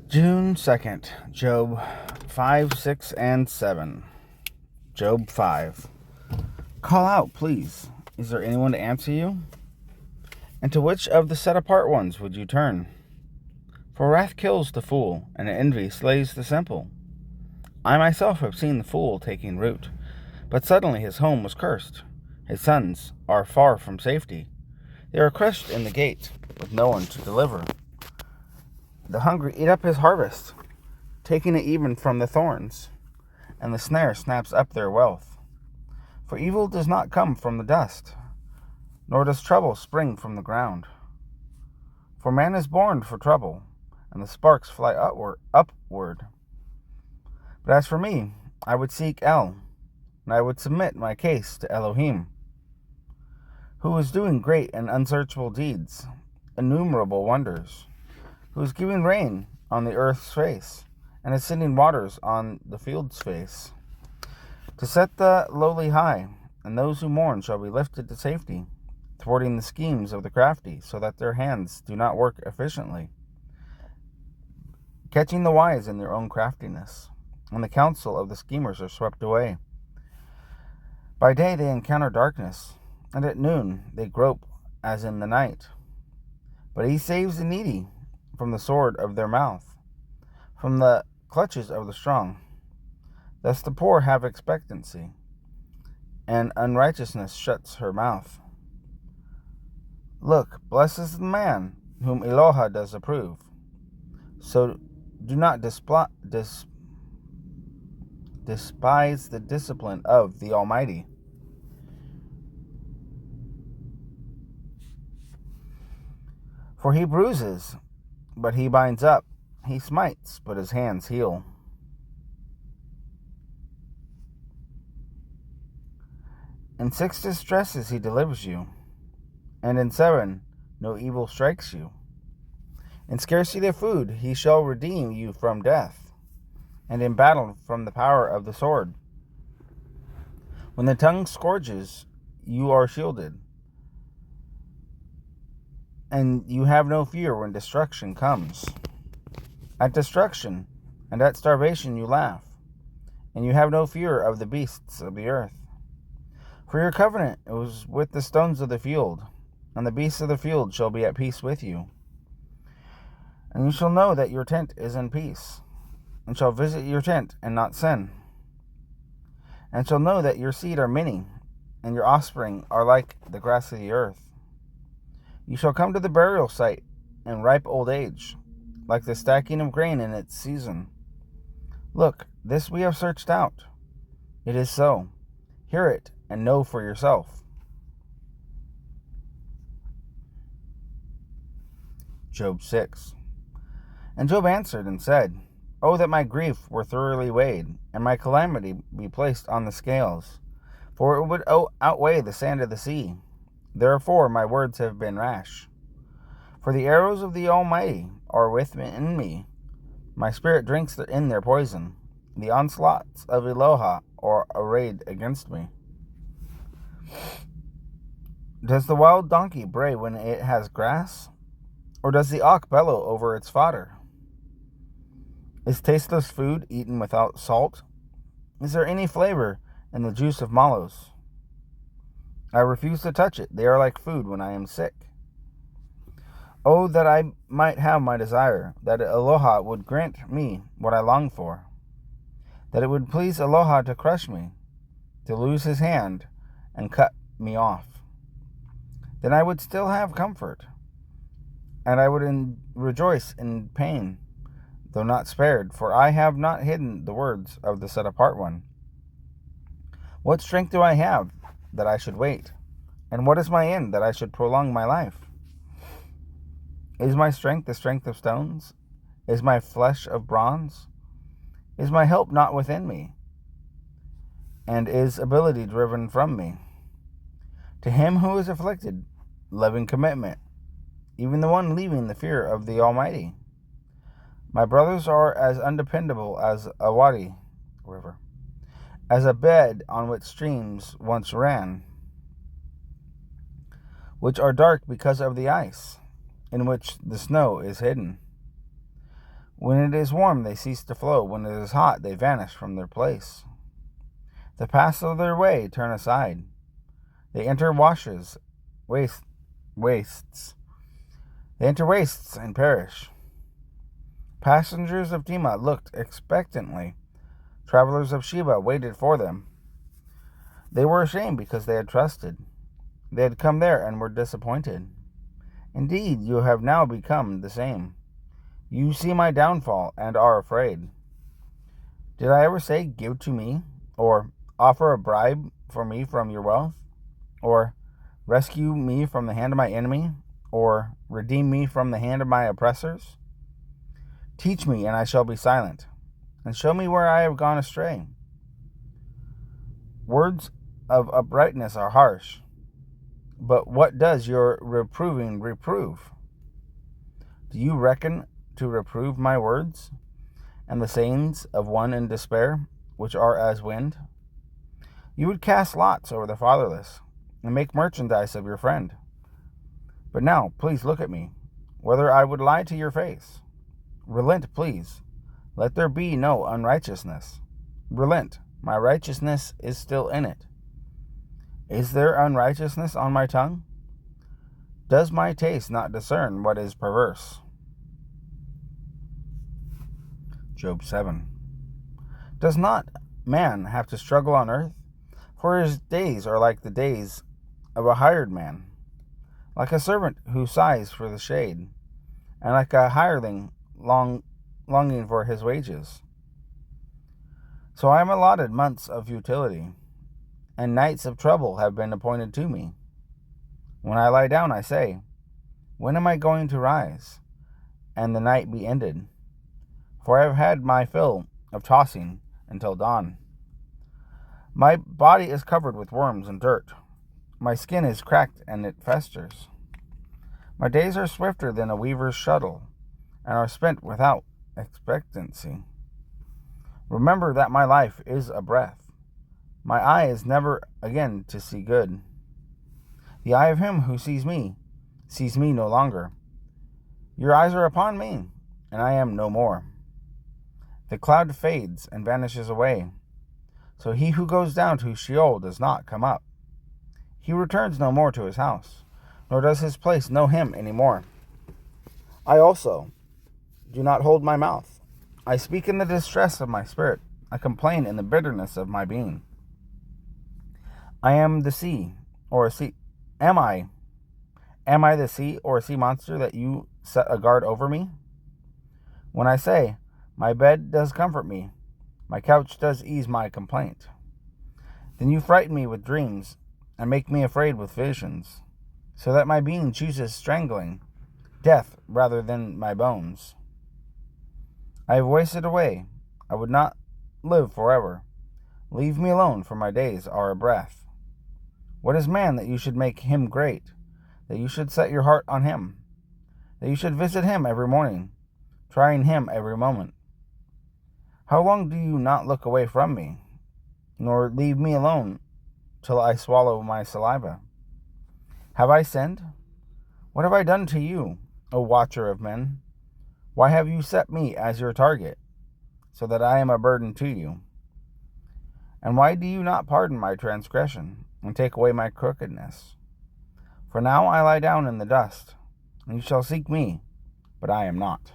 June 2nd, Job 5, 6, and 7. Job 5. Call out, please. Is there anyone to answer you? And to which of the set-apart ones would you turn? For wrath kills the fool, and envy slays the simple. I myself have seen the fool taking root, but suddenly his home was cursed. His sons are far from safety. They are crushed in the gate, with no one to deliver. The hungry eat up his harvest, taking it even from the thorns, and the snare snaps up their wealth. For evil does not come from the dust, nor does trouble spring from the ground. For man is born for trouble, and the sparks fly upward. But as for me, I would seek El, and I would submit my case to Elohim, who is doing great and unsearchable deeds, innumerable wonders, who is giving rain on the earth's face, and is sending waters on the field's face, to set the lowly high, and those who mourn shall be lifted to safety, thwarting the schemes of the crafty, so that their hands do not work efficiently, catching the wise in their own craftiness, and the counsel of the schemers are swept away. By day they encounter darkness, and at noon they grope as in the night. But he saves the needy from the sword of their mouth, from the clutches of the strong. Thus the poor have expectancy, and unrighteousness shuts her mouth. Look, blessed is the man whom Eloha does approve. So do not despise the discipline of the Almighty. For he bruises, but he binds up. He smites, but his hands heal. In 6 distresses he delivers you, and in 7 no evil strikes you. In scarcity of food he shall redeem you from death, and in battle from the power of the sword. When the tongue scourges, you are shielded, and you have no fear when destruction comes. At destruction and at starvation you laugh, and you have no fear of the beasts of the earth. For your covenant was with the stones of the field, and the beasts of the field shall be at peace with you. And you shall know that your tent is in peace, and shall visit your tent and not sin. And shall know that your seed are many, and your offspring are like the grass of the earth. You shall come to the burial site in ripe old age, like the stacking of grain in its season. Look, this we have searched out. It is so. Hear it and know for yourself. Job 6. And Job answered and said, Oh, that my grief were thoroughly weighed, and my calamity be placed on the scales, for it would outweigh the sand of the sea. Therefore my words have been rash. For the arrows of the Almighty are within me. My spirit drinks in their poison. The onslaughts of Eloha are arrayed against me. Does the wild donkey bray when it has grass? Or does the ox bellow over its fodder? Is tasteless food eaten without salt? Is there any flavor in the juice of mallows? I refuse to touch it. They are like food when I am sick. Oh, that I might have my desire, that Eloha would grant me what I long for, that it would please Eloha to crush me, to lose his hand and cut me off. Then I would still have comfort, and I would rejoice in pain, though not spared, for I have not hidden the words of the set-apart one. What strength do I have that I should wait? And what is my end that I should prolong my life? Is my strength the strength of stones? Is my flesh of bronze? Is my help not within me? And is ability driven from me? To him who is afflicted, loving commitment, even the one leaving the fear of the Almighty. My brothers are as undependable as a wadi river, as a bed on which streams once ran, which are dark because of the ice, in which the snow is hidden. When it is warm, they cease to flow. When it is hot, they vanish from their place. The paths of their way turn aside. They enter wastes. They enter wastes and perish. Passengers of Tema looked expectantly. Travelers of Sheba waited for them. They were ashamed because they had trusted. They had come there and were disappointed. Indeed, you have now become the same. You see my downfall and are afraid. Did I ever say, "Give to me," or "Offer a bribe for me from your wealth," or "Rescue me from the hand of my enemy," or "Redeem me from the hand of my oppressors"? Teach me, and I shall be silent, and show me where I have gone astray. Words of uprightness are harsh, but what does your reproving reprove? Do you reckon to reprove my words, and the sayings of one in despair, which are as wind? You would cast lots over the fatherless, and make merchandise of your friend. But now, please look at me, whether I would lie to your face. Relent, please. Let there be no unrighteousness. Relent, my righteousness is still in it. Is there unrighteousness on my tongue? Does my taste not discern what is perverse? Job 7. Does not man have to struggle on earth? For his days are like the days of a hired man, like a servant who sighs for the shade, and like a hireling longing for his wages. So I am allotted months of futility, and nights of trouble have been appointed to me. When I lie down, I say, when am I going to rise, and the night be ended? For I have had my fill of tossing until dawn. My body is covered with worms and dirt. My skin is cracked and it festers. My days are swifter than a weaver's shuttle, and are spent without expectancy. Remember that my life is a breath. My eye is never again to see good. The eye of him who sees me no longer. Your eyes are upon me, and I am no more. The cloud fades and vanishes away. So he who goes down to Sheol does not come up. He returns no more to his house, nor does his place know him any more. I also do not hold my mouth. I speak in the distress of my spirit. I complain in the bitterness of my being. I am the sea, or a sea. Am I the sea or a sea monster that you set a guard over me? When I say, my bed does comfort me, my couch does ease my complaint, then you frighten me with dreams and make me afraid with visions, so that my being chooses strangling, death rather than my bones. I have wasted away. I would not live forever. Leave me alone, for my days are a breath. What is man that you should make him great, that you should set your heart on him, that you should visit him every morning, trying him every moment? How long do you not look away from me, nor leave me alone till I swallow my saliva? Have I sinned? What have I done to you, O watcher of men? Why have you set me as your target, so that I am a burden to you? And why do you not pardon my transgression, and take away my crookedness? For now I lie down in the dust, and you shall seek me, but I am not.